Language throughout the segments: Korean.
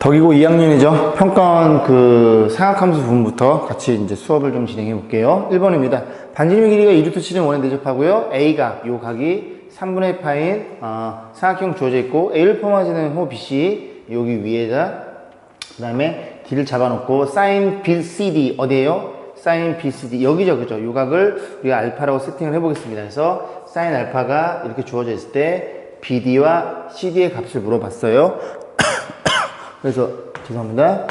덕이고 2학년이죠. 평가원 사각함수 부분부터 같이 이제 수업을 좀 진행해 볼게요. 1번입니다. 반지름의 길이가 2루트 7은 원에 대접하고요. A각, 요 각이 3분의 파인 사각형 주어져 있고 A를 포함하지는 호 BC 여기 위에다 그 다음에 D를 잡아놓고 sin BCD 어디에요? sin BCD 여기죠, 그죠? 요 각을 우리가 알파라고 세팅을 해보겠습니다. 그래서 sin 알파가 이렇게 주어져 있을 때 BD와 CD의 값을 물어봤어요. 그래서 죄송합니다.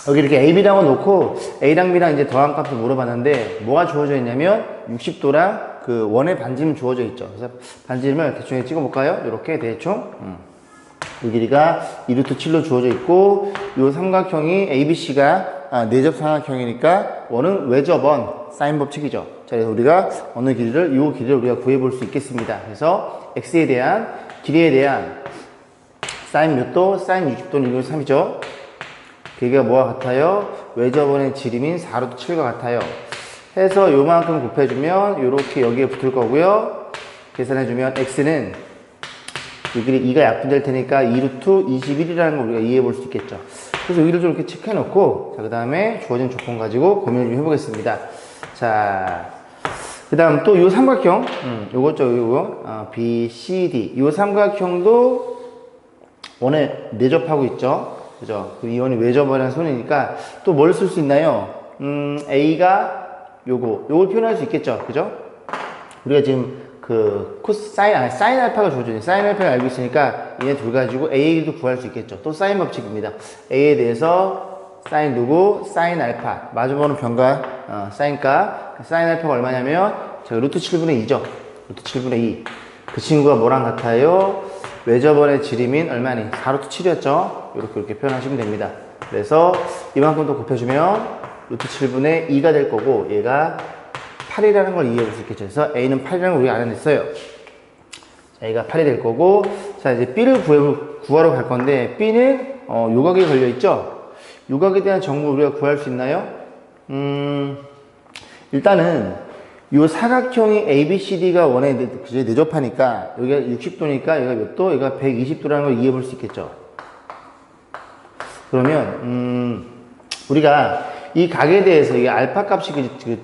여기 이렇게 A, B라고 놓고 A랑 B랑 이제 더한 값을 물어봤는데 뭐가 주어져 있냐면 60도랑 그 원의 반지름 주어져 있죠. 그래서 반지름을 대충 찍어 볼까요? 이렇게 대충 이 길이가 2루트 7로 주어져 있고 이 삼각형이 ABC가 내접 삼각형이니까 원은 외접원 사인 법칙이죠. 자, 그래서 우리가 어느 길이를 이 길이를 우리가 구해 볼 수 있겠습니다. 그래서 X에 대한 길이에 대한 사인 몇 도? 사인 60도는 1.3이죠. 그게 뭐와 같아요? 외접원의 지름인 4루트 7과 같아요. 해서 요만큼 곱해주면 요렇게 여기에 붙을 거고요. 계산해주면 X는 이 길이 2가 약분될 테니까 2루트 21이라는 걸 우리가 이해해 볼 수 있겠죠. 그래서 여기를 좀 이렇게 체크해 놓고 자, 그 다음에 주어진 조건 가지고 고민을 좀 해보겠습니다. 자, 그 다음 또 요 삼각형 요거죠, 요거 BCD 요 삼각형도 원에 내접하고 있죠. 그죠? 이 원이 외접원이라는 손이니까 또 뭘 쓸 수 있나요? A가 요걸 표현할 수 있겠죠. 그죠? 우리가 지금 사인 알파가 주어져 있는 사인 알파를 알고 있으니까 얘네 둘 가지고 A의 길이도 구할 수 있겠죠. 또 사인 법칙입니다. A에 대해서 사인 누구? 사인 알파. 마주보는 변과, 사인값. 사인 알파가 얼마냐면, 루트 7분의 2죠. 루트 7분의 2. 그 친구가 뭐랑 같아요? 외접원의 지름인 얼마니? 4루트 7이었죠? 이렇게 표현하시면 됩니다. 그래서 이만큼 더 곱해주면 루트 7분의 2가 될 거고 얘가 8이라는 걸 이해해 볼 수 있겠죠. 그래서 A는 8이라는 걸 우리가 알아냈어요. 자, A가 8이 될 거고 자 이제 B를 구하러 갈 건데 B는 요각에 걸려있죠? 요각에 대한 정보를 우리가 구할 수 있나요? 일단은 요 사각형이 ABCD가 원에 내접하니까 여기가 60도니까 여기가 몇 도? 여기가 120도라는 걸 이해해 볼 수 있겠죠. 그러면 우리가 이 각에 대해서 이게 알파 값이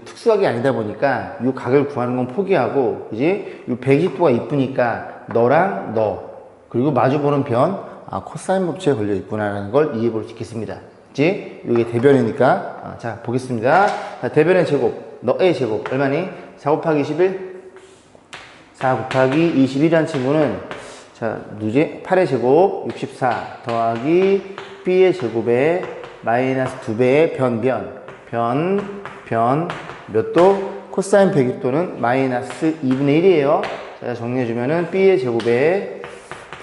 특수각이 아니다 보니까 이 각을 구하는 건 포기하고 그지? 이 120도가 이쁘니까 너랑 너 그리고 마주보는 변 코사인 법칙에 걸려 있구나라는 걸 이해해 볼 수 있겠습니다. 그지? 이게 대변이니까 자 보겠습니다. 자, 대변의 제곱 너의 제곱 얼마니? 4 곱하기 21 4 곱하기 21이라는 친구는 자 누지? 8의 제곱 64 더하기 B의 제곱에 마이너스 2배의 변 몇 도? 코사인 120도는 마이너스 2분의 1이에요. 자 정리해주면은 B의 제곱에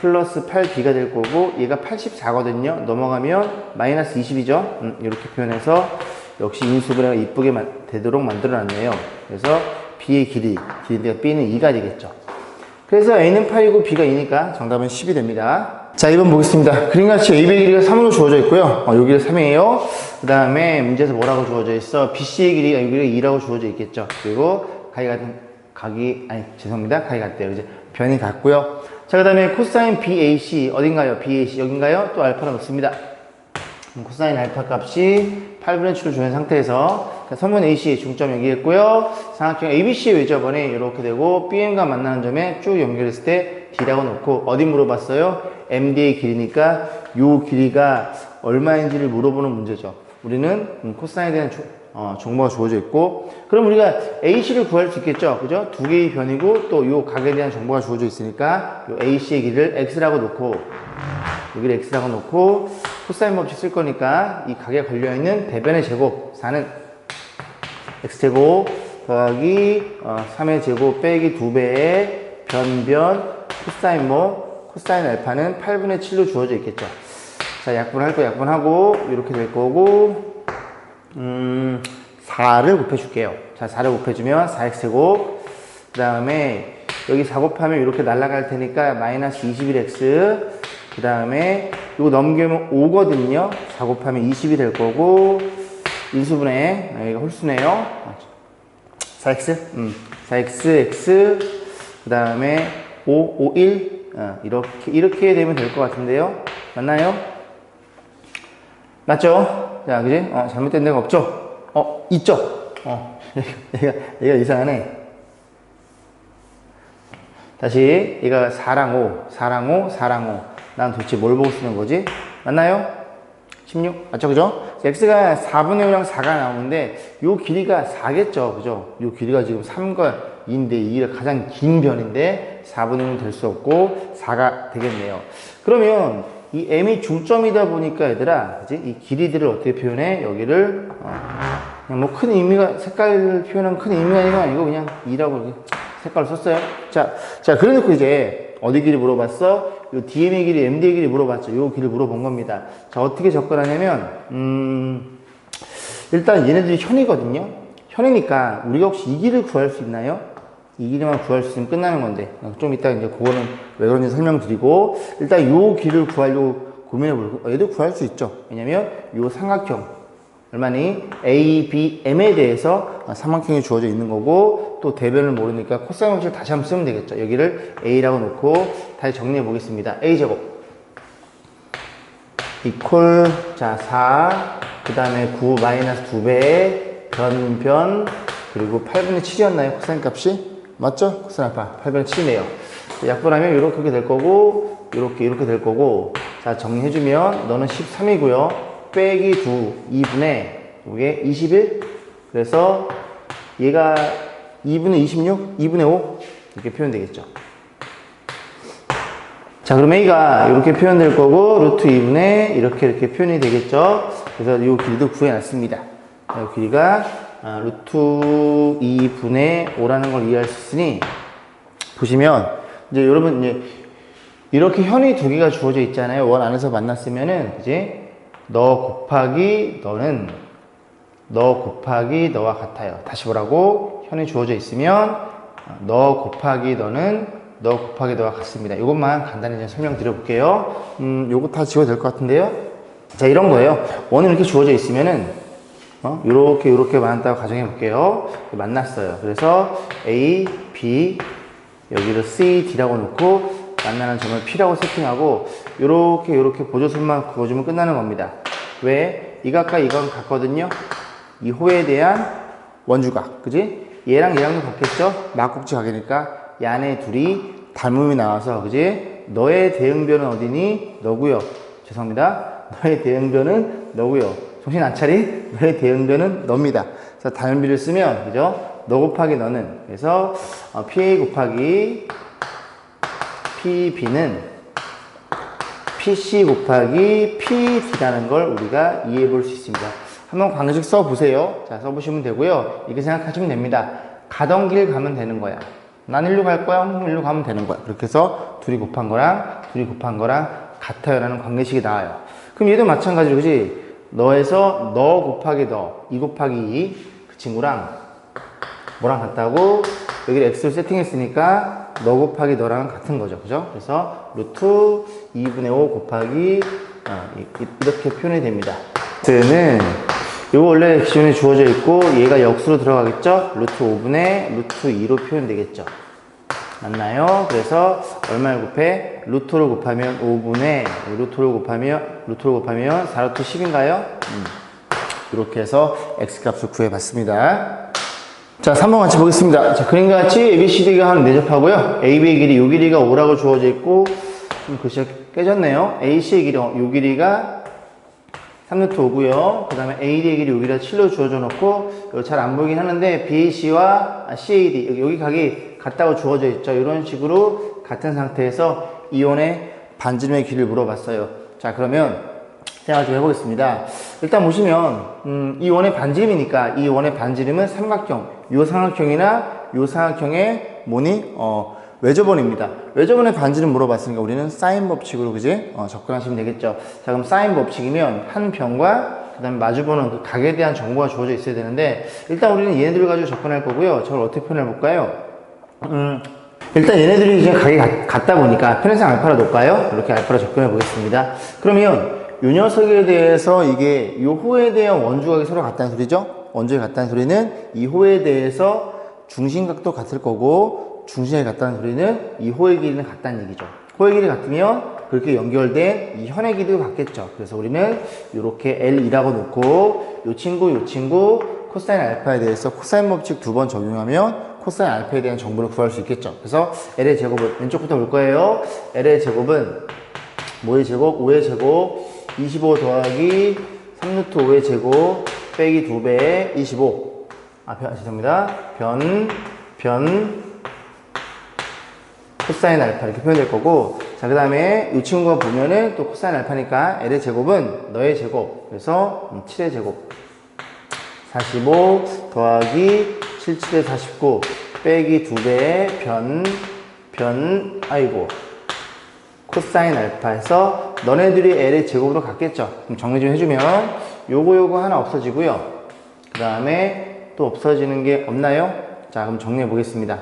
플러스 8B가 될 거고 얘가 84거든요. 넘어가면 마이너스 20이죠. 이렇게 표현해서 역시 인수분해가 이쁘게 되도록 만들어놨네요. 그래서 B의 길이가 B는 2가 되겠죠. 그래서 A는 8이고 B가 2니까 정답은 10이 됩니다. 자, 2번 보겠습니다. 그림같이 AB의 길이가 3으로 주어져 있고요. 여기가 3이에요. 그 다음에 문제에서 뭐라고 주어져 있어? BC의 길이가 여기가 2라고 주어져 있겠죠. 그리고 각이 같대요. 이제 변이 같고요. 자, 그 다음에 코사인 BAC 어딘가요? BAC 여긴가요? 또 알파를 넣습니다. 코사인 알파 값이 8분의 7을 주는 상태에서 선분 AC 중점 여기했고요. 삼각형 ABC의 외접원이 이렇게 되고 BM과 만나는 점에 쭉 연결했을 때 D라고 놓고 어디 물어봤어요? MD의 길이니까 요 길이가 얼마인지를 물어보는 문제죠. 우리는 코사인에 대한 정보가 주어져 있고 그럼 우리가 AC를 구할 수 있겠죠. 그죠? 두 개의 변이고 또 요 각에 대한 정보가 주어져 있으니까 요 AC의 길이를 X라고 놓고 여기를 X라고 놓고 코사인 법칙 쓸 거니까 이 각에 걸려있는 대변의 제곱 4는 X제곱 더하기 3의 제곱 빼기 2배의 코사인 알파는 8분의 7로 주어져 있겠죠. 자 약분할 거 약분하고 이렇게 될 거고 4를 곱해줄게요. 자 4를 곱해주면 4X제곱 그 다음에 여기 4 곱하면 이렇게 날아갈 테니까 마이너스 21X 그 다음에 이거 넘기면 5거든요. 4 곱하면 20이 될 거고 인수분해 여기가 홀수네요. 4x 4x x 그 다음에 5 1 이렇게 되면 될 것 같은데요. 맞나요? 맞죠? 자, 그지? 잘못된 데가 없죠? 있죠? 얘가 이상하네. 다시, 얘가 4랑 5, 4랑 5, 4랑 5. 난 도대체 뭘 보고 쓰는 거지? 맞나요? 16? 맞죠? 그죠? x가 4분의 5랑 4가 나오는데, 요 길이가 4겠죠? 그죠? 요 길이가 지금 3과 2인데, 이게 가장 긴 변인데, 4분의 5는 될 수 없고, 4가 되겠네요. 그러면, 이 m이 중점이다 보니까 얘들아, 그지? 이 길이들을 어떻게 표현해? 여기를, 그냥 뭐 큰 의미가, 색깔을 표현한 큰 의미가 아니고, 그냥 2라고 이렇게 색깔을 썼어요. 자, 그래놓고 이제, 어디 길이 물어봤어? 요 DM의 길이, MD의 길이 물어봤죠. 요 길을 물어본 겁니다. 자, 어떻게 접근하냐면, 일단 얘네들이 현이거든요. 현이니까, 우리가 혹시 이 길을 구할 수 있나요? 이 길이만 구할 수 있으면 끝나는 건데, 좀 이따 이제 그거는 왜 그런지 설명드리고, 일단 요 길을 구하려고 고민해 볼고, 얘도 구할 수 있죠. 왜냐면, 요 삼각형, 얼마니? A, B, M에 대해서 삼각형이 주어져 있는 거고, 또 대변을 모르니까 코사인 방식을 다시 한번 쓰면 되겠죠. 여기를 A라고 놓고 다시 정리해 보겠습니다. A제곱 이퀄, 자, 4, 그 다음에 9 마이너스 2배, 변, 그리고 8분의 7이었나요? 코사인 값이? 맞죠? 코사인 알파 8분의 7이네요. 약분하면 이렇게 될 거고, 이렇게 될 거고, 자, 정리해주면 너는 13이고요. 빼기 2분의 이게 21. 그래서 얘가 2분의 26, 2분의 5 이렇게 표현되겠죠. 자, 그럼 A가 이렇게 표현될 거고 루트 2분의 이렇게 표현이 되겠죠. 그래서 이 길이도 구해놨습니다. 이 길이가 루트 2분의 5라는 걸 이해할 수 있으니 보시면 이제 여러분 이제 이렇게 현이 두 개가 주어져 있잖아요. 원 안에서 만났으면은 이제 너 곱하기 너는 너 곱하기 너와 같아요. 다시 보라고. 현이 주어져 있으면 너 곱하기 너는 너 곱하기 너와 같습니다. 이것만 간단히 좀 설명드려 볼게요. 요거 다 지워도 될 것 같은데요. 자, 이런 거예요. 원은 이렇게 주어져 있으면은 요렇게 만났다고 가정해 볼게요. 만났어요. 그래서 A, B 여기를 C, D라고 놓고 만나는 점을 P라고 세팅하고 요렇게 보조선만 그어주면 끝나는 겁니다. 왜? 이 각과 이건 같거든요. 이 호에 대한 원주각, 그지? 얘랑도 같겠죠? 막국지 각이니까 이 안에 둘이 닮음이 나와서, 그지? 너의 대응변은 어디니? 너구요. 죄송합니다. 너의 대응변은 너구요. 정신 안 차리? 너의 대응변은 너입니다. 그래서 닮비를 쓰면, 그죠? 너 곱하기 너는. 그래서 PA 곱하기 PB는 PC 곱하기 PD라는 걸 우리가 이해해 볼 수 있습니다. 한번 방식 써보세요. 자, 써보시면 되고요. 이렇게 생각하시면 됩니다. 가던 길 가면 되는 거야. 난 일로 갈 거야. 일로 가면 되는 거야. 그렇게 해서 둘이 곱한 거랑 같아요 라는 관계식이 나와요. 그럼 얘도 마찬가지로, 그지? 너에서 너 곱하기 너, 2 곱하기 2, 그 친구랑 뭐랑 같다고? 여기를 x를 세팅했으니까 너 곱하기 너랑 같은 거죠. 그죠? 그래서 루트 2분의 5 곱하기 이렇게 표현이 됩니다. 는 이거 원래 기존에 주어져 있고 얘가 역수로 들어가겠죠? 루트 5분의 루트 2로 표현되겠죠. 맞나요? 그래서 얼마를 곱해? 루트를 곱하면 5분의 루트를 곱하면 4루트 10인가요? 이렇게 해서 x값을 구해봤습니다. 자, 3번 같이 보겠습니다. 자, 그림과 같이 ABCD가 한 내접하고요. AB의 길이, 요 길이가 5라고 주어져 있고, 좀 글씨가 깨졌네요. AC의 길이, 요 길이가 3루트 5고요. 그 다음에 AD의 길이 여기다 7로 주어져 놓고, 잘 안 보이긴 하는데, BAC와 CAD, 여기 각이 같다고 주어져 있죠. 이런 식으로 같은 상태에서 이원의 반지름의 길이를 물어봤어요. 자, 그러면 생각 좀 해보겠습니다. 일단 보시면 이 원의 반지름이니까 이 원의 반지름은 삼각형, 요 삼각형이나 요 삼각형의 뭐니? 외접원입니다. 외접원의 반지름 물어봤으니까 우리는 사인 법칙으로, 그지? 접근하시면 되겠죠. 자, 그럼 사인 법칙이면 한 변과 그 다음에 마주보는 그 각에 대한 정보가 주어져 있어야 되는데, 일단 우리는 얘네들을 가지고 접근할 거고요. 저걸 어떻게 표현해 볼까요? 일단 얘네들이 이제 각이 같다 보니까 편의상 알파로 놓을까요? 이렇게 알파로 접근해 보겠습니다. 그러면 요 녀석에 대해서 이게 요 호에 대한 원주각이 서로 같다는 소리죠? 원주각이 같다는 소리는 이 호에 대해서 중심각도 같을 거고, 중심이 같다는 소리는 이 호의 길이는 같다는 얘기죠. 호의 길이 같으면 그렇게 연결된 이 현의 길이도 같겠죠. 그래서 우리는 이렇게 L2라고 놓고 요 친구 코사인 알파에 대해서 코사인 법칙 2번 적용하면 코사인 알파에 대한 정보를 구할 수 있겠죠. 그래서 L의 제곱은 왼쪽부터 볼 거예요. L의 제곱은 뭐의 제곱? 5의 제곱 25 더하기 3루트 5의 제곱 빼기 2배의 25. 죄송합니다. 변 코사인 알파 이렇게 표현될 거고, 자, 그 다음에 이 친구가 보면은 또 코사인 알파니까 L의 제곱은 너의 제곱. 그래서 7의 제곱 45 더하기 7, 7에 49 빼기 2배의 코사인 알파에서 너네들이 L의 제곱으로 같겠죠. 그럼 정리 좀 해주면 요거 하나 없어지고요. 그 다음에 또 없어지는 게 없나요? 자, 그럼 정리해 보겠습니다.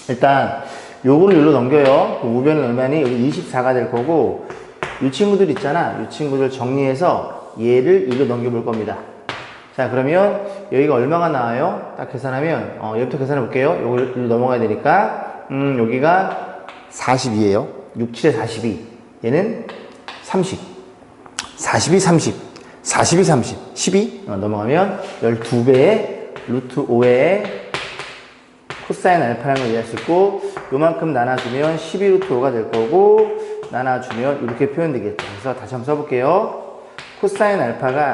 일단 요거를 여기로 넘겨요. 우변은 얼마니? 여기 24가 될 거고, 이 친구들 있잖아. 이 친구들 정리해서 얘를 이리로 넘겨볼 겁니다. 자, 그러면 여기가 얼마가 나와요? 딱 계산하면 여기부터 계산해 볼게요. 요걸 넘어가야 되니까 여기가 42예요. 6, 7에 42. 얘는 30. 42, 30. 42, 30. 12. 넘어가면 12배의 루트 5의 코사인 알파라는 걸 이해할 수 있고, 요만큼 나눠주면 12루트 5가 될 거고, 나눠주면 이렇게 표현되겠죠. 그래서 다시 한번 써볼게요. 코사인 알파가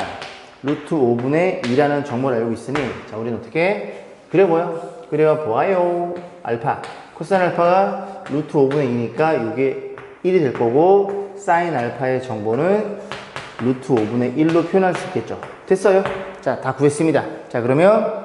루트 5분의 2라는 정보를 알고 있으니, 자, 우리는 어떻게 그려보아요. 알파. 코사인 알파가 루트 5분의 2니까 이게 1이 될 거고, 사인 알파의 정보는 루트 5분의 1로 표현할 수 있겠죠. 됐어요? 자, 다 구했습니다. 자, 그러면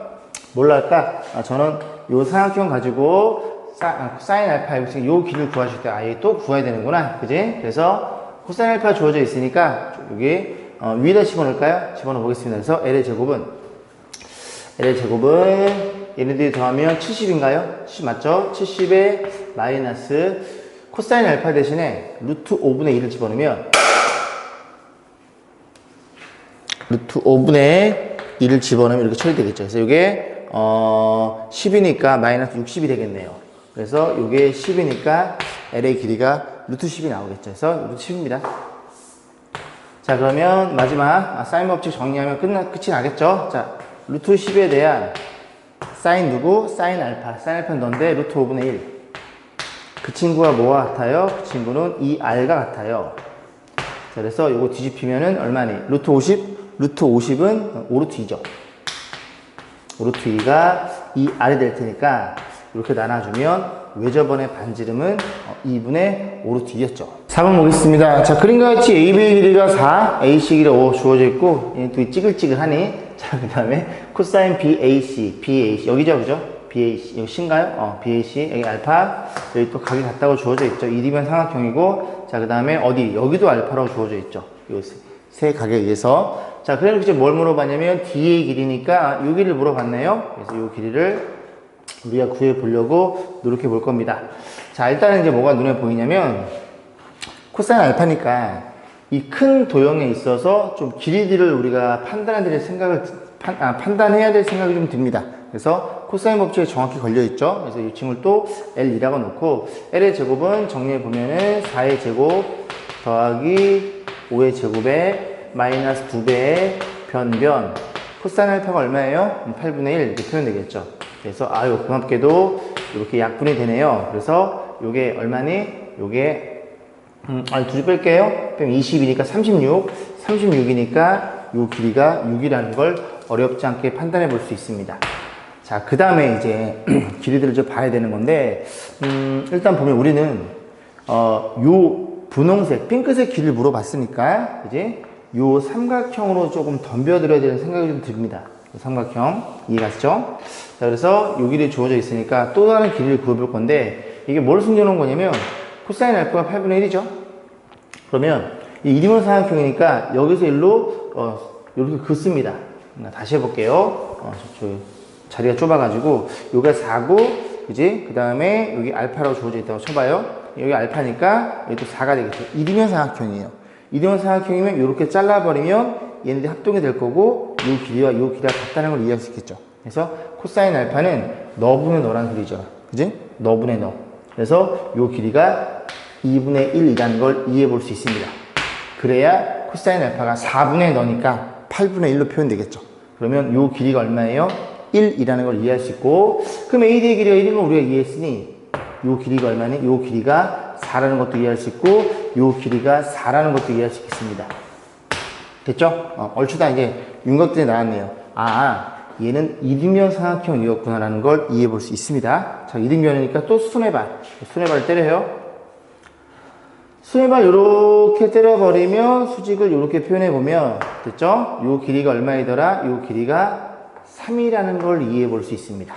뭘로 할까? 저는 요 삼각형 가지고 사인 알파 알고 있으니까 요 길을 구하실 때 아예 또 구해야 되는구나. 그지? 그래서 코사인 알파 주어져 있으니까 여기 위에다 집어넣을까요? 집어넣어 보겠습니다. 그래서 L의 제곱은 얘네들이 더하면 70인가요? 70 맞죠? 70에 마이너스 코사인 알파 대신에 루트 5분의 2를 집어넣으면 루트 5분의 2를 집어넣으면 이렇게 처리되겠죠. 그래서 이게 10이니까 마이너스 60이 되겠네요. 그래서 이게 10이니까 L의 길이가 루트 10이 나오겠죠. 그래서 루트 10입니다. 자, 그러면 마지막 사인 법칙 정리하면 끝이 나겠죠. 자, 루트 10에 대한 사인 누구? 사인 알파는 넌데 루트 5분의 1. 그 친구가 뭐와 같아요? 그 친구는 이 R과 같아요. 자, 그래서 이거 뒤집히면은 얼마니? 루트 50? 루트 50은 5루트 2죠. 5루트 2가 이 R이 될 테니까 이렇게 나눠주면 외접원의 반지름은 2분의 5루트 2였죠. 4번 보겠습니다. 자, 그림과 같이 AB의 길이가 4, AC 길이가 5 주어져 있고, 얘는 또 찌글찌글하니. 자, 그 다음에 코사인 BAC, 여기죠, 그죠? BAC, 여기 C인가요? BAC, 여기 알파, 여기 또 각이 같다고 주어져 있죠. 이디변 삼각형이고, 자, 그 다음에 어디? 여기도 알파라고 주어져 있죠. 요 세 각에 의해서. 자, 그래서 이제 뭘 물어봤냐면 D의 길이니까 요 길이를 물어봤네요. 그래서 요 길이를 우리가 구해 보려고 노력해 볼 겁니다. 자, 일단은 이제 뭐가 눈에 보이냐면 코사인 알파니까 이 큰 도형에 있어서 좀 길이들을 우리가 판단해야 될 생각이 좀 듭니다. 그래서 코사인 법칙에 정확히 걸려 있죠. 그래서 이 친구를 또 L2라고 놓고, L의 제곱은 정리해 보면은 4의 제곱 더하기 5의 제곱에 마이너스 2배의 변 코사인 알파가 얼마예요? 8분의 1 이렇게 표현되겠죠. 그래서 고맙게도 이렇게 약분이 되네요. 그래서 요게 얼마니? 요게 둘이 뺄게요. 빼면 20이니까 36이니까 요 길이가 6이라는 걸 어렵지 않게 판단해 볼 수 있습니다. 자, 그 다음에 이제 길이들을 좀 봐야 되는 건데, 일단 보면 우리는 요 분홍색, 핑크색 길이를 물어봤으니까, 그지? 요 삼각형으로 조금 덤벼들어야 되는 생각이 좀 듭니다. 삼각형 이해가시죠? 자, 그래서 요 길이 주어져 있으니까 또 다른 길이를 구해볼 건데, 이게 뭘 숨겨놓은 거냐면 코사인 알파가 8분의 1이죠. 그러면 이 이디몬 삼각형이니까 여기서 일로 이렇게 긋습니다. 다시 해볼게요. 자리가 좁아가지고 요가 4고, 그지? 그 다음에 여기 알파라고 주어져 있다고 쳐봐요. 여기 알파니까 여기 또 4가 되겠죠. 이디몬 삼각형이에요. 이디몬 삼각형이면 이렇게 잘라버리면 얘네들이 합동이 될 거고, 요 길이와 요 길이가 같다는 걸 이해할 수 있겠죠. 그래서 코사인 알파는 너분의 너라는 소리죠. 그지? 너분의 너. 그래서 요 길이가 2분의 1이라는 걸 이해해 볼 수 있습니다. 그래야 코사인 알파가 4분의 너니까 8분의 1로 표현되겠죠. 그러면 요 길이가 얼마예요? 1이라는 걸 이해할 수 있고, 그럼 AD의 길이가 1인 걸 우리가 이해했으니 요 길이가 얼마니? 요 길이가 4라는 것도 이해할 수 있고, 요 길이가 4라는 것도 이해할 수 있겠습니다. 됐죠? 얼추 다 이제 윤곽들이 나왔네요. 아, 얘는 이등변 삼각형이었구나라는 걸 이해해 볼 수 있습니다. 자, 이등변이니까 또 수뇌발 때려요. 수뇌발 요렇게 때려버리면 수직을 요렇게 표현해보면, 됐죠? 요 길이가 얼마이더라? 요 길이가 3이라는 걸 이해해 볼 수 있습니다.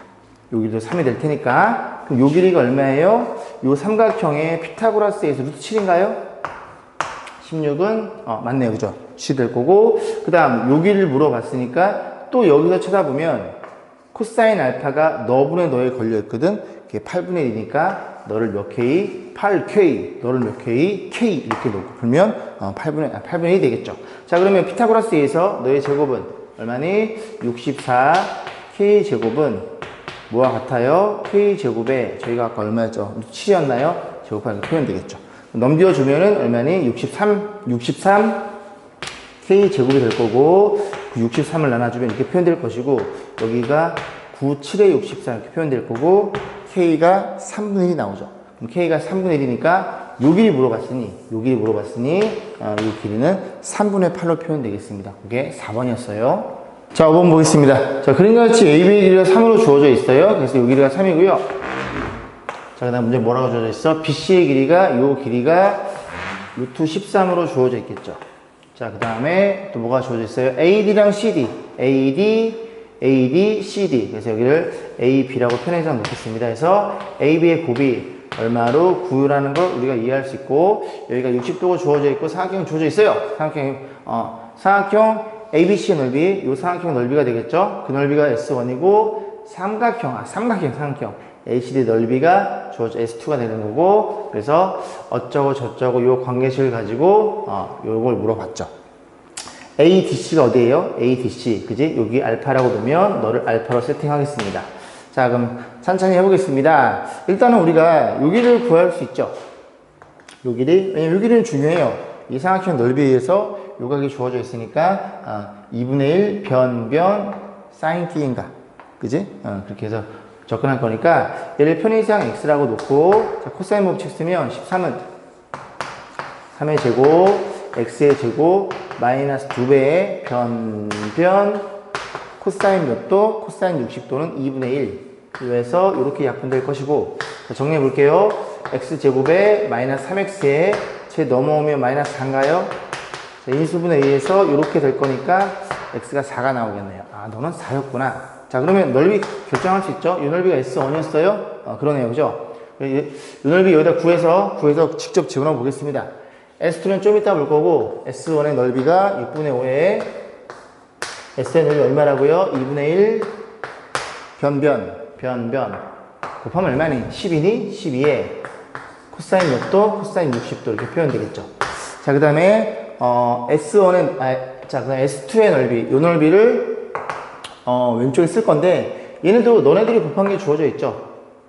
여기도 3이 될 테니까. 그럼 요 길이가 얼마예요? 요 삼각형의 피타고라스에서 루트 7인가요? 16은, 맞네요. 그죠? 7이 될 거고, 그 다음 요 길이를 물어봤으니까 또 여기서 찾아보면 코사인 알파가 너분의 너에 걸려있거든. 그게 8분의 1이니까 너를 몇 K? 8K. 너를 몇 K? K. 이렇게 놓고 풀면 8분의 1이 되겠죠. 자, 그러면 피타고라스에서 너의 제곱은 얼마니? 64 K제곱은 뭐와 같아요? K제곱에 저희가 아까 얼마였죠? 7이었나요? 제곱하는 게 표현되겠죠. 넘겨주면은 얼마니? 63 K제곱이 될 거고, 그 63을 나눠주면 이렇게 표현될 것이고, 여기가 9, 7에 64 이렇게 표현될 거고, K가 3분의 1이 나오죠. 그럼 K가 3분의 1이니까 요 길이 물어봤으니 요 길이는 3분의 8로 표현되겠습니다. 그게 4번이었어요. 자, 5번 보겠습니다. 자, 그림과 같이 AB의 길이가 3으로 주어져 있어요. 그래서 요 길이가 3이고요. 자, 그 다음 문제 뭐라고 주어져 있어? BC의 길이가, 요 길이가 루트 13으로 주어져 있겠죠. 자, 그 다음에 또 뭐가 주어져 있어요? AD랑 CD. AD, CD. 그래서 여기를 AB라고 편의상 놓겠습니다. 그래서 AB의 곱이 얼마로 9라는 걸 우리가 이해할 수 있고, 여기가 60도가 주어져 있고, 삼각형이 주어져 있어요. 삼각형 ABC의 넓이, 요 삼각형 넓이가 되겠죠? 그 넓이가 S1이고, 삼각형 ACD 넓이가 주어져 S2가 되는 거고, 그래서 어쩌고 저쩌고 요 관계식을 가지고 요걸 물어봤죠. ADC가 어디예요? ADC, 그지? 여기 알파라고 두면 너를 알파로 세팅하겠습니다. 자, 그럼 천천히 해보겠습니다. 일단은 우리가 여기를 구할 수 있죠. 요 길이, 왜냐면 요 길이는 중요해요. 이 삼각형 넓이에 의해서 요각이 주어져 있으니까 2분의 1 변 사인 T인가, 그지? 그렇게 해서 접근할 거니까 얘를 편의상 x라고 놓고, 자, 코사인 법칙 쓰면 13은 3의 제곱 x의 제곱 마이너스 2배의 변 코사인 몇 도? 코사인 60도는 2분의 1. 그래서 이렇게 약분될 것이고, 자, 정리해 볼게요. x제곱에 마이너스 3x에 제 넘어오면 마이너스 4인가요? 자, 인수분에 의해서 이렇게 될 거니까 x가 4가 나오겠네요. 아, 너는 4였구나. 자, 그러면 넓이 결정할 수 있죠? 이 넓이가 S1이었어요? 그러네요. 그죠? 이 넓이 여기다 구해서 직접 집어넣어 보겠습니다. S2는 좀 이따 볼 거고, S1의 넓이가 6분의 5에, S의 넓이 얼마라고요? 2분의 1 변. 곱하면 얼마니? 10이니? 12에 코사인 몇 도? 코사인 60도 이렇게 표현되겠죠. 자, 그 다음에, S1은, 자, 그 다음에 S2의 넓이, 요 넓이를 왼쪽에 쓸 건데, 얘네도 너네들이 곱한 게 주어져 있죠?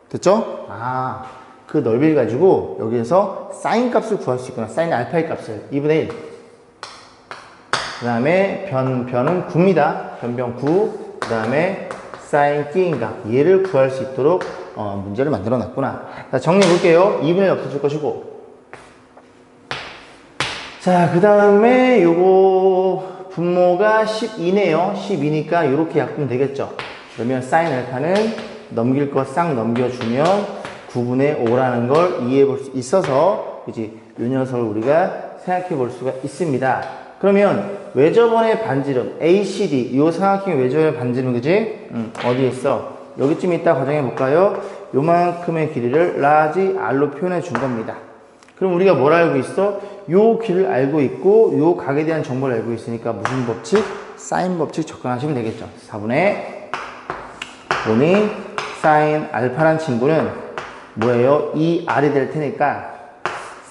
됐죠? 아, 그 넓이를 가지고 여기에서 사인 값을 구할 수 있구나. 사인 알파의 값을 2분의 1. 그 다음에 변은 9입니다. 변 9. 그 다음에 사인 T인가. 얘를 구할 수 있도록 문제를 만들어 놨구나. 자, 정리해 볼게요. 2분의 1 없어질 것이고. 자, 그 다음에 요거 분모가 12네요. 12니까 이렇게 약분 되겠죠. 그러면 사인 알파는 넘길 거 싹 넘겨주면 9분의 5라는 걸 이해해 볼 수 있어서, 그지? 요 녀석을 우리가 생각해 볼 수가 있습니다. 그러면 외접원의 반지름 ACD, 요 삼각형의 외접원의 반지름, 그지? 어디에 있어? 여기쯤 있다 가정해 볼까요? 요만큼의 길이를 라지 R로 표현해 준 겁니다. 그럼 우리가 뭘 알고 있어? 요 길을 알고 있고, 요 각에 대한 정보를 알고 있으니까 무슨 법칙? 사인 법칙 접근하시면 되겠죠. 4분의 5니 사인 알파란 친구는 뭐예요? 2R이 될 테니까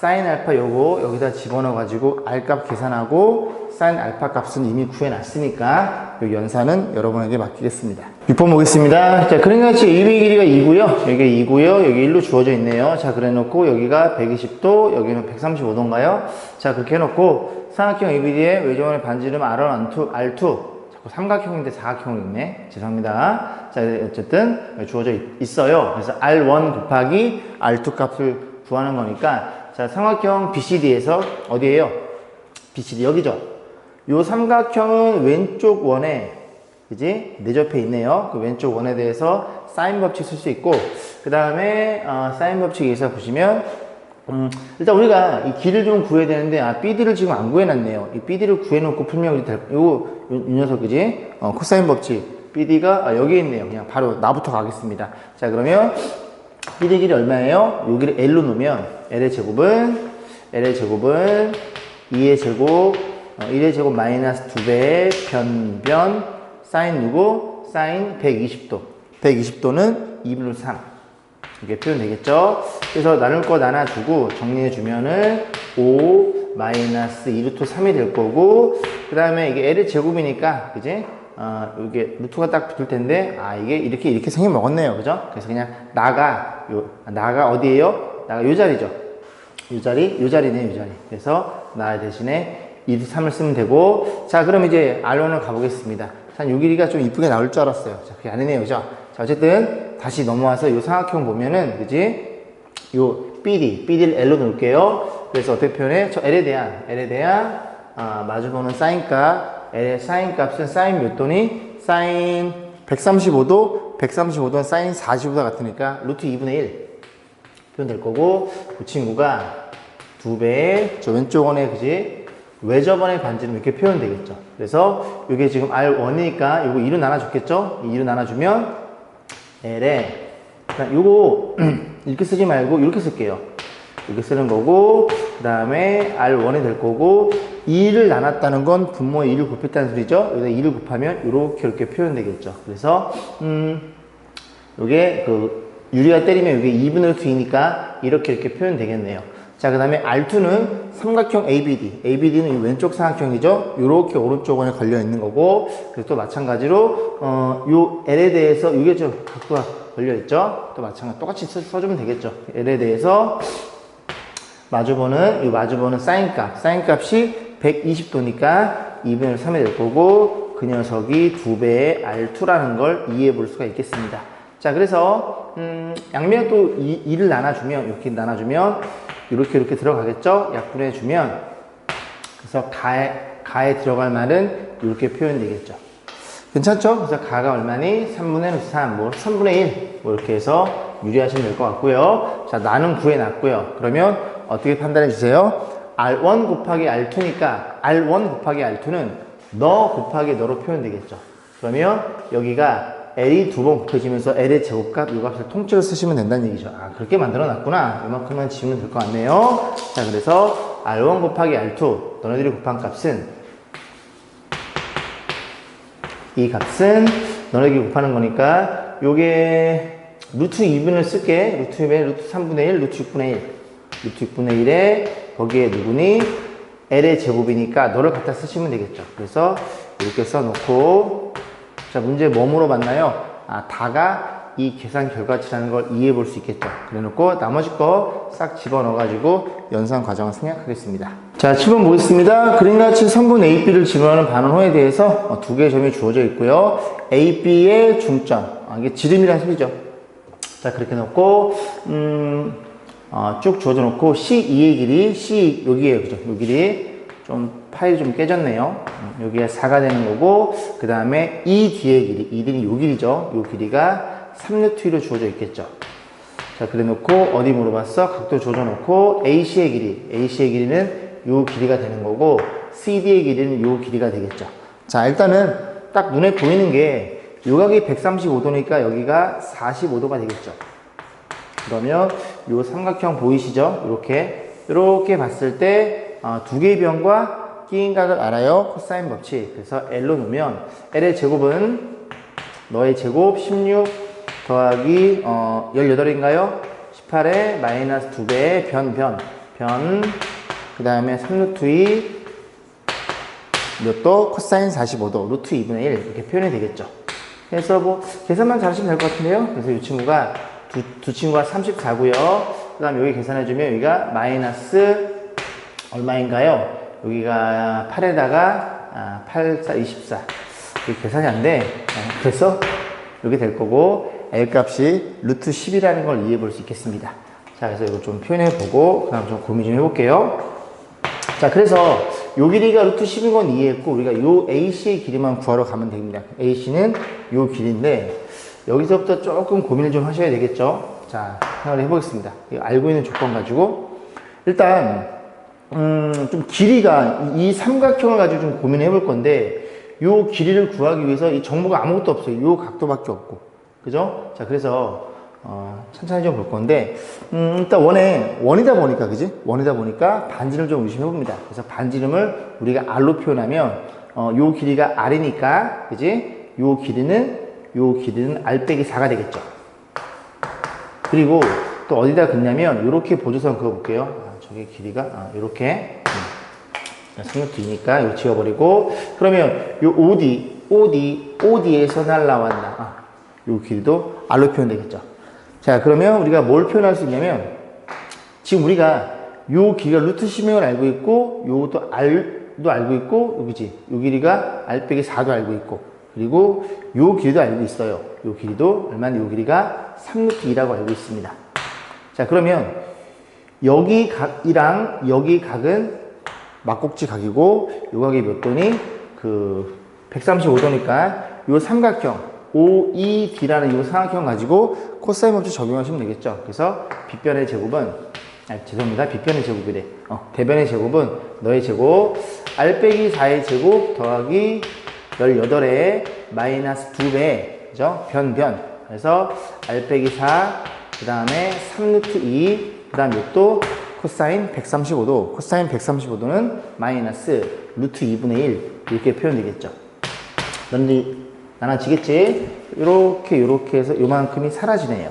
사인 알파 요거 여기다 집어넣어 가지고 R 값 계산하고 사인 알파 값은 이미 구해놨으니까 이 연산은 여러분에게 맡기겠습니다. 6번 보겠습니다. 자, 그림같이 AB의 길이가 2고요. 여기가 2고요. 여기 1로 주어져 있네요. 자, 그래 놓고 여기가 120도, 여기는 135도인가요? 자, 그렇게 해놓고 삼각형 ABD의 외접원의 반지름 R1, R2, 자꾸 삼각형인데 사각형이 있네. 죄송합니다. 자, 어쨌든 주어져 있어요. 그래서 R1 곱하기 R2 값을 구하는 거니까 자, 삼각형 BCD에서 어디에요? BCD 여기죠. 요 삼각형은 왼쪽 원에 그지? 내접해 있네요. 그 왼쪽 원에 대해서 사인 법칙 쓸 수 있고 그 다음에 사인 법칙에서 보시면 일단 우리가 이 길을 좀 구해야 되는데 BD를 지금 안 구해놨네요. 이 BD를 구해놓고 풀면 우리 요 녀석 그지? 코사인 법칙 BD가 여기 있네요. 그냥 바로 나부터 가겠습니다. 자, 그러면 BD 길이 얼마예요? 여기를 L로 놓으면 L의 제곱은 2의 제곱 1의 제곱 마이너스 2배의 변 사인 누구? 사인 120도 120도는 2분의 3 이렇게 표현되겠죠? 그래서 나눌 거 나눠주고 정리해주면은 5 마이너스 2루트 3이 될 거고 그 다음에 이게 L의 제곱이니까 그지? 이게 루트가 딱 붙을 텐데 이게 이렇게 생겨 먹었네요. 그죠? 그래서 그냥 나가 어디에요? 나가 요 자리죠. 요 자리네. 그래서 나 대신에 2루트 3을 쓰면 되고 자, 그럼 이제 R1을 가보겠습니다. 자, 요 길이가 좀 이쁘게 나올 줄 알았어요. 자, 그게 아니네요. 그죠? 자, 어쨌든 다시 넘어와서 요 삼각형 보면은 그지? 요 BD를 L로 놓을게요. 그래서 어떻게 표현해? 저 L에 대한 마주보는 사인값 L의 사인 값은 사인 몇 도니? 사인 135도는 사인 45도 같으니까 루트 2분의 1 표현될 거고 그 친구가 2배의 저 왼쪽 원에 그지? 외접원의 반지름 이렇게 표현되겠죠. 그래서 이게 지금 R1이니까 요거 2로 나눠줬겠죠? 2로 나눠주면 L에 요거 이렇게 쓰지 말고 이렇게 쓸게요. 이렇게 쓰는 거고 그 다음에 R1이 될 거고 2를 나눴다는 건 분모에 2를 곱했다는 소리죠. 여기다 2를 곱하면 이렇게 표현되겠죠. 그래서 요게 그 유리가 때리면 이게 2분의 2이니까 이렇게 표현되겠네요. 자, 그 다음에 R2는 삼각형 ABD는 이 왼쪽 삼각형이죠. 이렇게 오른쪽 원에 걸려 있는 거고 그래서 또 마찬가지로 요 L에 대해서 이게 좀 각도가 걸려 있죠. 또 마찬가지 똑같이 써주면 되겠죠. L에 대해서 마주보는 사인 값이 120도니까 2분의 3이 될 거고 그 녀석이 2배의 R2라는 걸 이해해 볼 수가 있겠습니다. 자, 그래서 양면 또 2를 나눠주면 이렇게 들어가겠죠? 약분해 주면 그래서 가에 들어갈 말은 이렇게 표현되겠죠. 괜찮죠? 그래서 가가 얼마니? 3분의 3, 3분의 1 이렇게 해서 유리하시면 될 것 같고요. 자, 나는 구해놨고요. 그러면 어떻게 판단해 주세요? R1 곱하기 R2니까 R1 곱하기 R2는 너 곱하기 너로 표현되겠죠. 그러면 여기가 L이 두 번 곱해지면서 L의 제곱값 이 값을 통째로 쓰시면 된다는 얘기죠. 그렇게 만들어 놨구나. 이만큼만 지우면 될 것 같네요. 자, 그래서 R1 곱하기 R2 너네들이 곱한 값은 이 값은 너네들이 곱하는 거니까 요게 루트 2분을 쓸게. 루트 2분의 루트 3분의 1, 루트 6분의 1 루트 6분의 1에 거기에 누구니? L의 제곱이니까 너를 갖다 쓰시면 되겠죠. 그래서 이렇게 써놓고 자, 문제 뭐 물어봤나요? 다가 이 계산 결과치라는 걸 이해해 볼 수 있겠죠. 그래 놓고 나머지 거 싹 집어넣어 가지고 연산 과정을 생략하겠습니다. 자, 7번 보겠습니다. 그림같이 선분 AB를 지루하는 반원호에 대해서 두 개의 점이 주어져 있고요. AB의 중점, 이게 지름이라는 소리죠. 자, 그렇게 놓고 쭉 주어져 놓고 C2의 길이 C 여기에요. 그죠? 요 길이 좀 파일이 좀 깨졌네요. 여기가 4가 되는 거고 그 다음에 이 뒤의 길이 2는 요 길이죠. 요 길이가 3루트로 주어져 있겠죠. 자, 그래 놓고 어디 물어봤어? 각도 조져 놓고 AC의 길이는 요 길이가 되는 거고 CD의 길이는 요 길이가 되겠죠. 자, 일단은 딱 눈에 보이는 게 요 각이 135도니까 여기가 45도가 되겠죠. 그러면 요 삼각형 보이시죠? 이렇게 봤을 때 두 개의 변과 끼인 각을 알아요. 코사인 법칙. 그래서 L로 놓으면 L의 제곱은 너의 제곱 16 더하기 18인가요? 18에 마이너스 2배의 변 그 다음에 3루트 2, 이것도 코사인 45도, 루트 2분의 1 이렇게 표현이 되겠죠. 그래서 뭐 계산만 잘하시면 될 것 같은데요. 그래서 이 친구가 두 친구가 34고요. 그 다음 여기 계산해주면 여기가 마이너스 얼마인가요? 여기가 8에다가 8, 4, 24 이게 계산이 안 돼. 그래서 이렇게 될 거고 L 값이 루트 10이라는 걸 이해해 볼 수 있겠습니다. 자, 그래서 이거 좀 표현해 보고 그 다음 좀 고민 좀 해볼게요. 자, 그래서 요 길이가 루트 10인 건 이해했고 우리가 요 AC의 길이만 구하러 가면 됩니다. AC는 요 길이인데 여기서부터 조금 고민을 좀 하셔야 되겠죠. 자, 생각을 해보겠습니다. 알고 있는 조건 가지고 일단 좀 길이가 이 삼각형을 가지고 좀 고민해 볼 건데 요 길이를 구하기 위해서 이 정보가 아무것도 없어요. 요 각도밖에 없고 그죠? 자, 그래서 천천히 좀 볼 건데 일단 원이다 보니까 그지? 원이다 보니까 반지름 좀 의심해 봅니다. 그래서 반지름을 우리가 R로 표현하면 요 길이가 R이니까 그지? 요 길이는 R 빼기 4가 되겠죠. 그리고 또 어디다 긋냐면 요렇게 보조선 그어 볼게요. 저기 길이가 요렇게 3루트이니까 이거 지워버리고 그러면 요 OD에서 날라왔나 요 길이도 R로 표현되겠죠. 자, 그러면 우리가 뭘 표현할 수 있냐면 지금 우리가 요 길이가 루트 10을 알고 있고 요것도 R도 알고 있고 여기지 요 길이가 R 빼기 4도 알고 있고 그리고 요 길이도 알고 있어요. 요 길이도 얼마나 요 길이가 3루트 2라고 알고 있습니다. 자, 그러면 여기 각이랑 여기 각은 막곡지 각이고 요 각이 몇 도니? 135도니까 요 삼각형 OED라는 요 삼각형 가지고 코사인 법칙 적용하시면 되겠죠. 그래서 빗변의 제곱은 죄송합니다. 빗변의 제곱이래. 대변의 제곱은 너의 제곱 R 빼기 4의 제곱 더하기 18에 마이너스 2배 그죠? 변 그래서 R 빼기 4 그 다음에 3루트 2 그 다음 이것도 코사인 135도 코사인 135도는 마이너스 루트 2분의 1 이렇게 표현되겠죠. 너희들 나눠지겠지? 요렇게 해서 요만큼이 사라지네요.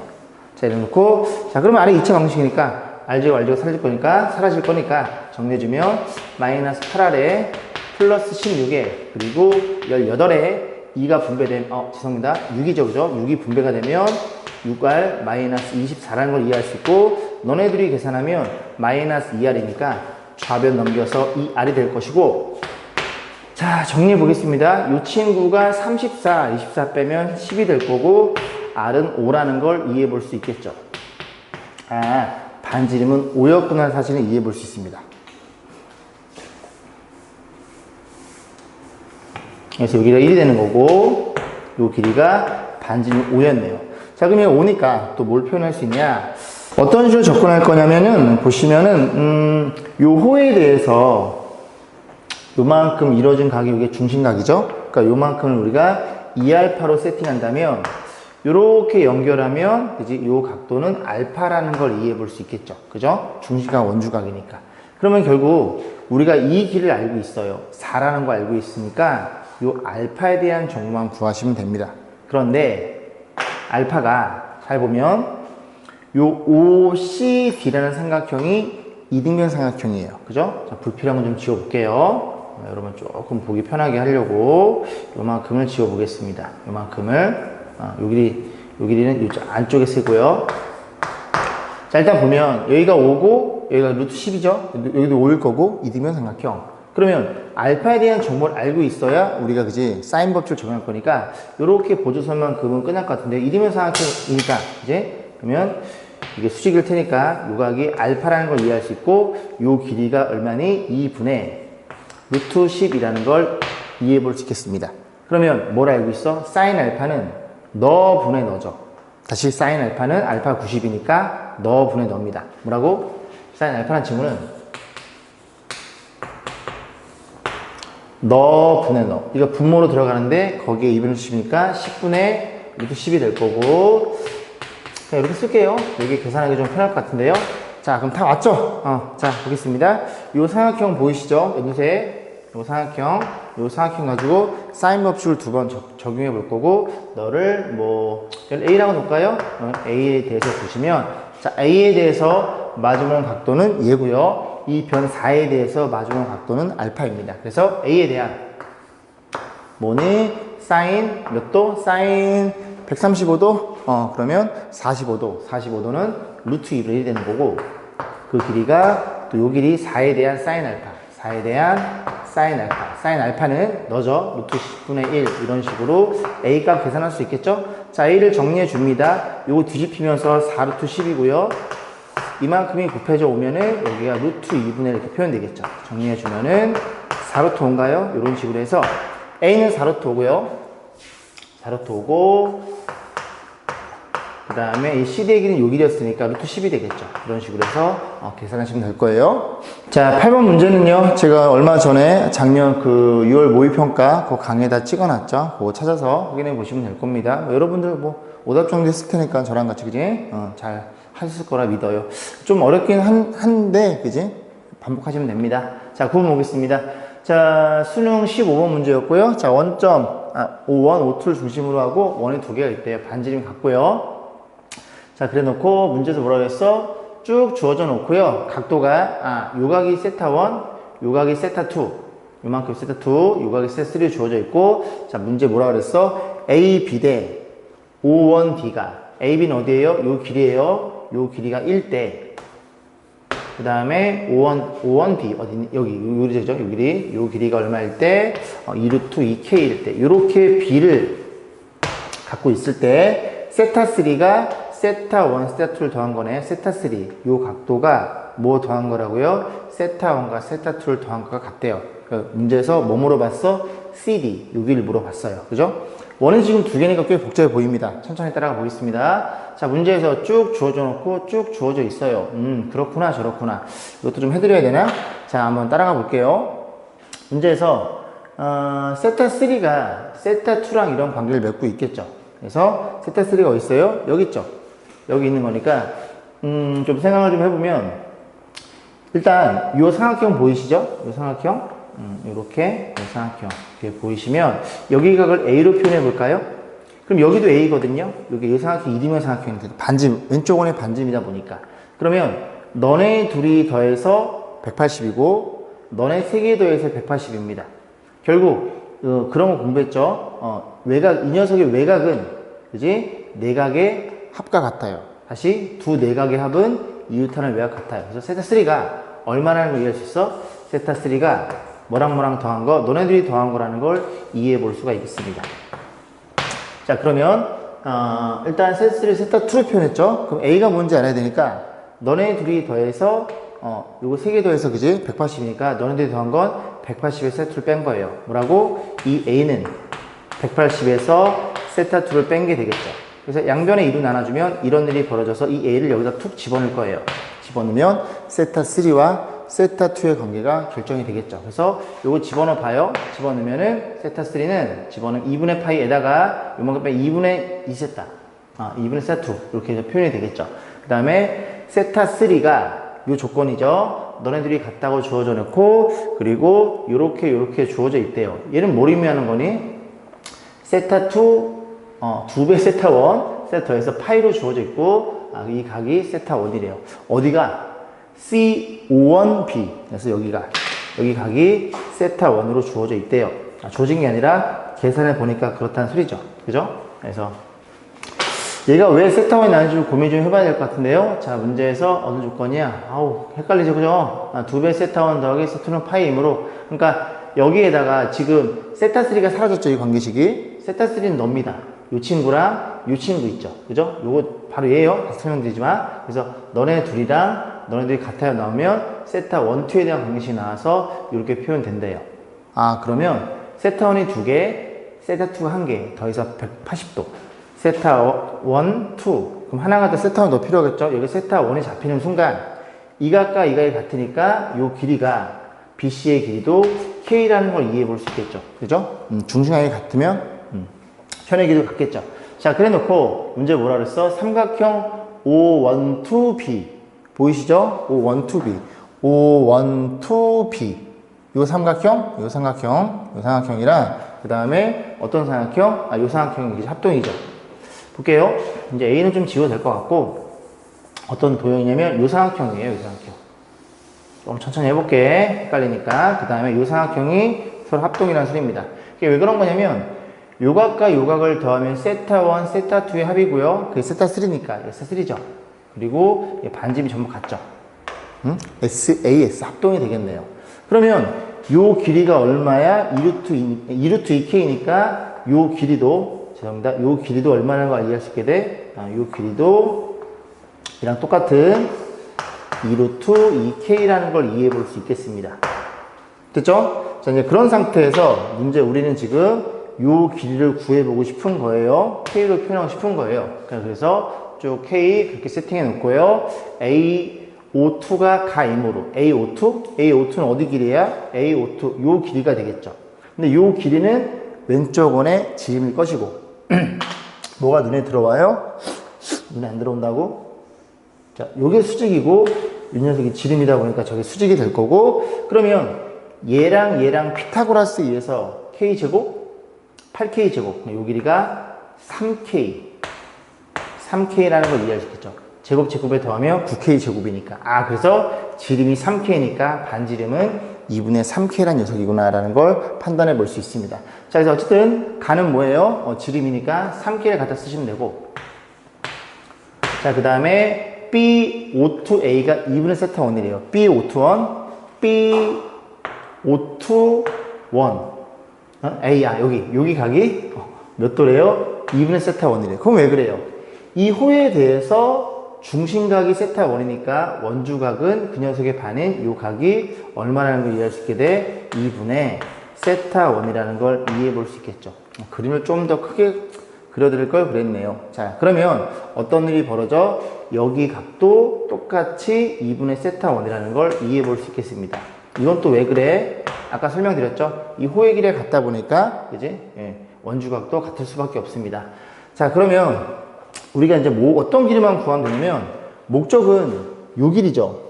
자, 이래 놓고 자, 그러면 아래 2차 방식이니까 R제곱 사라질 거니까 사라질 거니까 정리해주면 마이너스 8R에 플러스 16에 그리고 18에 2가 분배되면 죄송합니다. 6이죠. 그죠? 6이 분배가 되면 6R 마이너스 24라는 걸 이해할 수 있고 너네들이 계산하면 마이너스 2R이니까 좌변 넘겨서 2R이 될 것이고 자, 정리해 보겠습니다. 이 친구가 34, 24 빼면 10이 될 거고 R은 5라는 걸 이해해 볼 수 있겠죠. 반지름은 5였구나 사실은 이해해 볼 수 있습니다. 그래서 여기가 1이 되는 거고 이 길이가 반지름 5였네요. 자, 그러면 5니까 또 뭘 표현할 수 있냐? 어떤 식으로 접근할 거냐면은 보시면은 요 호에 대해서 요만큼 이루어진 각이 이게 중심각이죠. 그러니까 요만큼을 우리가 2알파로 세팅한다면 요렇게 연결하면 그지? 요 각도는 알파라는 걸 이해해 볼 수 있겠죠. 그죠? 중심각 원주각이니까. 그러면 결국 우리가 이 길을 알고 있어요. 4라는 거 알고 있으니까 요 알파에 대한 정보만 구하시면 됩니다. 그런데 알파가 잘 보면 요 OCD라는 삼각형이 이등변 삼각형이에요. 그죠? 자, 불필요한 건 좀 지워볼게요. 여러분 조금 보기 편하게 하려고 요만큼을 지워보겠습니다. 요만큼을 요 길이는 요 안쪽에 쓰고요. 자, 일단 보면 여기가 5고 여기가 루트 10이죠. 여기도 5일 거고 이등변 삼각형. 그러면 알파에 대한 정보를 알고 있어야 우리가 그지 사인 법칙을 적용할 거니까 요렇게 보조선만 그으면 끝날 것 같은데 이등변 삼각형이니까 이제 그러면 이게 수직일 테니까 요 각이 알파라는 걸 이해할 수 있고 요 길이가 얼마니? 2분의 루트 10이라는 걸 이해해 볼 수 있겠습니다. 그러면 뭘 알고 있어? 사인 알파는 너 분의 너죠. 다시 사인 알파는 알파 90이니까 너 분의 너입니다. 뭐라고? 사인 알파라는 친구는 너 분의 너. 이거 분모로 들어가는데 거기에 2분의 10이니까 10분의 루트 10이 될 거고 자, 이렇게 쓸게요. 여기 계산하기 좀 편할 것 같은데요. 자, 그럼 다 왔죠? 자, 보겠습니다. 요 삼각형 보이시죠? 연두색. 요 삼각형 가지고 사인 법칙을 두 번 적용해 볼 거고, 너를 A라고 놓을까요? A에 대해서 보시면, 자, A에 대해서 마주보는 각도는 얘고요. 이 변 4에 대해서 마주보는 각도는 알파입니다. 그래서 A에 대한 뭐니? 사인 몇 도? 사인 135도? 그러면 45도. 45도는 루트 2분의 1이 되는 거고, 그 길이가 또 요 길이 4에 대한 사인 알파. 4에 대한 사인 알파. 사인 알파는 너죠. 루트 10분의 1 이런 식으로 A 값 계산할 수 있겠죠? 자, A를 정리해 줍니다. 요거 뒤집히면서 4루트 10이고요. 이만큼이 곱해져 오면은 여기가 루트 2분의 1 이렇게 표현되겠죠. 정리해 주면은 4루트 5인가요? 이런 식으로 해서 A는 4루트 5고요. 4루트 5고, 그 다음에 이 CD의 길이는 요 길이었으니까 루트 10이 되겠죠. 이런 식으로 해서 계산하시면 될 거예요. 자, 8번 문제는요. 제가 얼마 전에 작년 그 6월 모의평가 그 강의에다 찍어놨죠. 그거 찾아서 확인해 보시면 될 겁니다. 여러분들 뭐 오답 정도 했을 테니까 저랑 같이 그지? 잘 하셨을 거라 믿어요. 좀 어렵긴 한데 그지? 반복하시면 됩니다. 자, 9번 보겠습니다. 자, 수능 15번 문제였고요. 자, 원점 5원, 5투를 중심으로 하고 원이 두 개가 있대요. 반지름이 같고요. 자, 그래 놓고 문제에서 뭐라고 했어? 쭉 주어져 놓고요. 각도가 요각이 세타 1, 요각이 세타 2, 요만큼 세타 2, 요각이 세타 3 주어져 있고, 자, 문제 뭐라고 그랬어? A, B 대 5, 1, D가 A, B는 어디예요? 요 길이에요. 요 길이가 1대, 그 다음에 5원 B 어디 여기 요 길이죠. 요 길이가 얼마일 때 2루트 2K일 때, 요렇게 B를 갖고 있을 때 세타 3가 세타 1, 세타 2를 더한 거네. 세타 3 요 각도가 뭐 더한 거라고요? 세타 1과 세타 2를 더한 거가 같대요. 그러니까 문제에서 뭐 물어봤어? CD 여기를 물어봤어요. 그죠? 원은 지금 두 개니까 꽤 복잡해 보입니다. 천천히 따라가 보겠습니다. 자, 문제에서 쭉 주어져 놓고 쭉 주어져 있어요. 그렇구나 저렇구나. 이것도 좀 해드려야 되나? 자, 한번 따라가 볼게요. 문제에서 세타 3가 세타 2랑 이런 관계를 맺고 있겠죠. 그래서 세타 3가 어디 있어요? 여기 있죠. 여기 있는 거니까 좀 생각을 좀 해보면, 일단 요 삼각형 보이시죠? 요 삼각형 요렇게 요 삼각형 이렇게 보이시면 여기 각을 A로 표현해 볼까요? 그럼 여기도 A거든요. 여기 이 삼각형 이등변 삼각형인데 반짐, 왼쪽 원의 반짐이다 보니까, 그러면 너네 둘이 더해서 180이고 너네 세 개 더해서 180입니다. 결국 그런 거 공부했죠. 외곽, 이 녀석의 외곽은 그지? 내각의 합과 같아요. 다시 두 내각의 합은 이웃하는 외곽 같아요. 그래서 세타 3가 얼마라는 걸 이해할 수 있어? 세타 3가 뭐랑 더한 거, 너네들이 더한 거라는 걸 이해해 볼 수가 있겠습니다. 자, 그러면 일단 세타 3를 세타 2로 표현했죠. 그럼 A가 뭔지 알아야 되니까 너네 둘이 더해서 요거 3개 더해서 그지? 180이니까 너네들이 더한 건 180에 세타 2를 뺀 거예요. 뭐라고? 이 A는 180에서 세타 2를 뺀 게 되겠죠. 그래서 양변에 2로 나눠주면 이런 일이 벌어져서 이 A를 여기다 툭 집어넣을 거예요. 집어넣으면 세타 3와 세타 2의 관계가 결정이 되겠죠. 그래서 요거 집어넣어 봐요. 집어넣으면은 세타 3는 집어넣으면 2분의 파이에다가 요만큼 빼 2분의 2세타 2분의 세타 2 이렇게 해서 표현이 되겠죠. 그 다음에 세타 3가 요 조건이죠. 너네들이 같다고 주어져 놓고, 그리고 요렇게 주어져 있대요. 얘는 뭘 의미하는 거니? 세타 2 2배 세타 1, 세타 더해서 파이로 주어져 있고, 이 각이 세타 1이래요. 어디가? C51B. 그래서 여기 각이 세타 1으로 주어져 있대요. 주어진 게 아니라 계산해 보니까 그렇다는 소리죠. 그죠? 그래서 얘가 왜 세타 1이 나는지 고민 좀 해봐야 될 것 같은데요. 자, 문제에서 어느 조건이야? 아우, 헷갈리죠, 그죠? 2배 세타 1 더하기 세타 2는 파이이므로, 그러니까 여기에다가 지금 세타 3가 사라졌죠, 이 관계식이. 세타 3는 놉니다. 요 친구랑 요 친구 있죠. 그죠? 요거 바로 얘예요. 다시 설명드리지만. 그래서 너네 둘이랑 너네들이 같아요 나오면 세타 1, 2에 대한 관계식이 나와서 이렇게 표현된대요. 그러면 세타 1이 2개, 세타 2가 1개, 더해서 180도. 세타 1, 2. 그럼 하나가 더 세타 1 더 필요하겠죠? 여기 세타 1이 잡히는 순간 이 각과 이 각이 같으니까 요 길이가 BC의 길이도 K라는 걸 이해해 볼 수 있겠죠. 그죠? 중심각이 같으면 편의 길이도 같겠죠. 자, 그래 놓고 문제 뭐라 그랬어? 삼각형 O12B 보이시죠? O12B O12B 요 삼각형이랑 그 다음에 어떤 삼각형? 요 삼각형이 합동이죠. 볼게요. 이제 A는 좀 지워도 될 것 같고, 어떤 도형이냐면 요삼각형이에요. 요삼각형. 좀 천천히 해볼게. 헷갈리니까. 그 다음에 요삼각형이 서로 합동이라는 소리입니다. 이게 왜 그런 거냐면 요각과 요각을 더하면 세타1, 세타2의 합이고요. 그게 세타3니까 세타3죠. 그리고 반지름이 전부 같죠. 응? SAS 합동이 되겠네요. 그러면 요 길이가 얼마야? 2루트 2K니까 요 길이도 죄송합니다. 요 길이도 얼마라는 걸 이해할 수 있게 돼? 요 길이도 이랑 똑같은 2루트 2K라는 걸 이해해 볼 수 있겠습니다. 됐죠? 자, 이제 그런 상태에서 문제 우리는 지금 요 길이를 구해보고 싶은 거예요. K로 표현하고 싶은 거예요. 그래서 쭉 K 그렇게 세팅해 놓고요. A52가 가임으로 A52? A52는 어디 길이야? A52 요 길이가 되겠죠. 근데 요 길이는 왼쪽 원의 지름일 것이고 뭐가 눈에 들어와요? 눈에 안 들어온다고? 자, 요게 수직이고 이 녀석이 지름이다 보니까 저게 수직이 될 거고 그러면 얘랑 피타고라스에 의해서 K제곱 8K제곱 요 길이가 3K라는 걸 이해할 수 있겠죠. 제곱에 더하면 9K제곱이니까 그래서 지름이 3K니까 반지름은 2분의 3K라는 녀석이구나 라는 걸 판단해 볼 수 있습니다. 자, 그래서 어쨌든 가는 뭐예요? 지름이니까 3K를 갖다 쓰시면 되고 자, 그 다음에 B52A가 2분의 세타 1이래요. B52 A야, 여기 각이 몇 도래요? 2분의 세타 1이래요. 그럼 왜 그래요? 이 호에 대해서 중심각이 세타 1이니까 원주각은 그 녀석의 반인 이 각이 얼마라는 걸 이해할 수 있게 돼? 2분의 세타 1이라는 걸 이해해 볼 수 있겠죠. 그림을 좀 더 크게 그려드릴 걸 그랬네요. 자, 그러면 어떤 일이 벌어져? 여기 각도 똑같이 2분의 세타 1이라는 걸 이해해 볼 수 있겠습니다. 이건 또 왜 그래? 아까 설명드렸죠? 이 호의 길에 갔다 보니까, 그지? 원주각도 같을 수밖에 없습니다. 자, 그러면 우리가 이제 어떤 길이만 구하면 되냐면, 목적은 요 길이죠.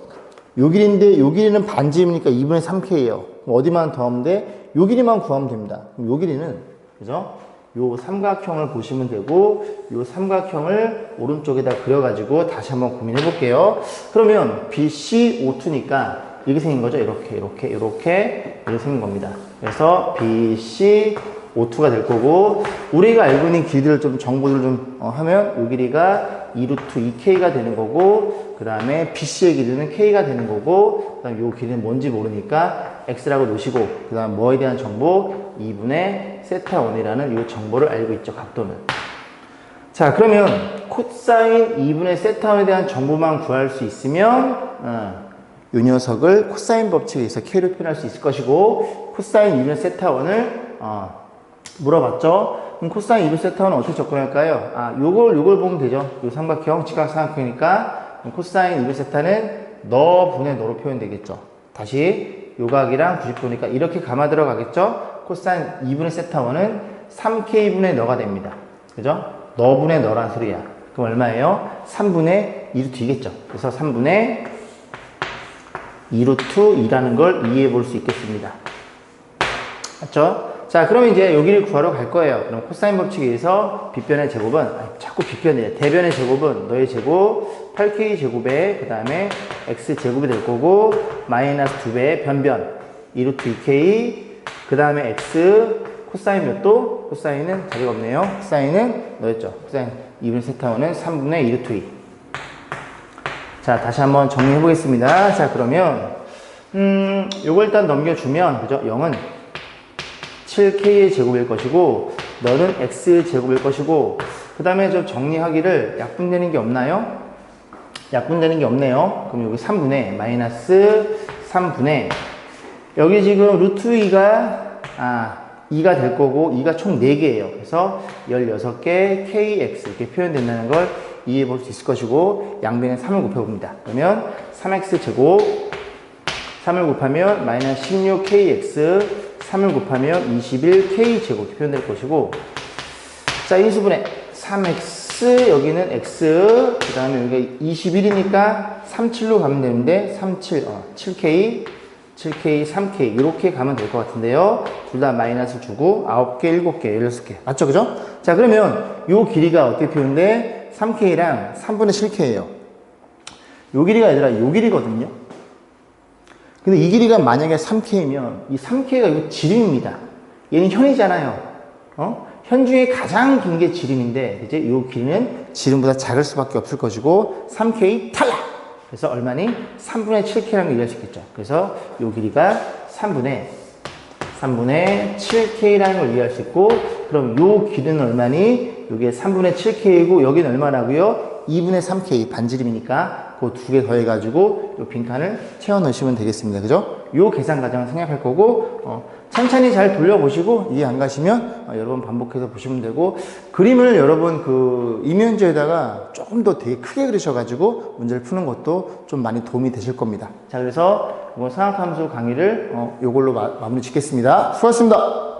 요 길인데, 요 길이는 반지름이니까 2분의 3K예요. 어디만 더하면 돼? 요 길이만 구하면 됩니다. 그럼 요 길이는, 그죠? 요 삼각형을 보시면 되고, 요 삼각형을 오른쪽에다 그려가지고 다시 한번 고민해 볼게요. 그러면 BC52니까, 이렇게 생긴 거죠. 이렇게 생긴 겁니다. 그래서 BC52가 될 거고, 우리가 알고 있는 길이를 좀 정보를 좀 하면, 이 길이가 2루트 2K가 되는 거고, 그 다음에 BC의 길이는 K가 되는 거고, 그 다음에 이 길이는 뭔지 모르니까 X라고 놓으시고, 그 다음 뭐에 대한 정보? 2분의 세타 1이라는 이 정보를 알고 있죠. 각도는. 자, 그러면 코사인 2분의 세타 1에 대한 정보만 구할 수 있으면, 이 녀석을 코사인 법칙에 의해서 K로 표현할 수 있을 것이고 코사인 2분의 세타 1을 물어봤죠. 그럼 코사인 2분의 세타 1은 어떻게 접근할까요? 요걸 보면 되죠. 요 삼각형, 직각삼각형이니까 코사인 2분의 세타는 너 분의 너로 표현되겠죠. 다시 요각이랑 90도니까 이렇게 감아 들어가겠죠. 코사인 2분의 세타 1은 3K분의 너가 됩니다. 그죠? 너분의 너란 소리야. 그럼 얼마예요? 3분의 2루트 2겠죠. 그래서 3분의 2루트 2라는 걸 이해해 볼 수 있겠습니다. 맞죠? 자, 그러면 이제 여기를 구하러 갈 거예요. 그럼 코사인 법칙에 의해서 빗변의 제곱은, 자꾸 빗변이래. 대변의 제곱은 너의 제곱, 8K 제곱에, 그 다음에 X 제곱이 될 거고, 마이너스 2배의 변변, 2루트 2K, 그 다음에 X, 코사인 몇 도? 코사인은 자리가 없네요. 코사인은 너였죠. 코사인 2분의 세타 1은 3분의 2루트 2. 자, 다시 한번 정리해 보겠습니다. 자, 그러면 요걸 일단 넘겨주면, 그죠? 0은 7K의 제곱일 것이고, 너는 X 제곱일 것이고, 그 다음에 저 정리하기를 약분되는 게 없나요? 약분되는 게 없네요. 그럼 여기 3분의 마이너스 3분의 여기 지금 루트 2가 2가 될 거고 2가 총 4개예요. 그래서 16개 KX 이렇게 표현된다는 걸 이해해 볼 수 있을 것이고 양변에 3을 곱해봅니다. 그러면 3x 제곱 3을 곱하면 마이너스 16kx 3을 곱하면 21k 제곱 이렇게 표현될 것이고 자 인수분해 3x 여기는 x 그 다음에 여기가 21이니까 37로 가면 되는데 7k 3k 이렇게 가면 될 것 같은데요. 둘 다 마이너스 주고 9개, 7개, 16개 맞죠? 그죠? 자 그러면 요 길이가 어떻게 표현돼? 3k랑 3분의 7k예요. 요 길이가 얘들아 요 길이거든요. 근데 이 길이가 만약에 3K면 이 3K가 이 지름입니다. 얘는 현이잖아요. 현 중에 가장 긴 게 지름인데 이제 이 길이는 지름보다 작을 수밖에 없을 것이고 3K 탈락! 그래서 얼마니? 3분의 7K라는 걸 이해할 수 있겠죠. 그래서 이 길이가 3분의 7K라는 걸 이해할 수 있고 그럼 이 길이는 얼마니? 이게 3분의 7K이고 여기는 얼마라고요? 2분의 3K 반지름이니까 그 두 개 더해가지고 이 빈칸을 채워 넣으시면 되겠습니다. 그죠? 요 계산 과정을 생략할 거고 천천히 잘 돌려보시고 이해 안 가시면 여러 번 반복해서 보시면 되고 그림을 여러분 그 이면지에다가 조금 더 되게 크게 그리셔가지고 문제를 푸는 것도 좀 많이 도움이 되실 겁니다. 자 그래서 이번 상학함수 강의를 요걸로 마무리 짓겠습니다. 수고하셨습니다.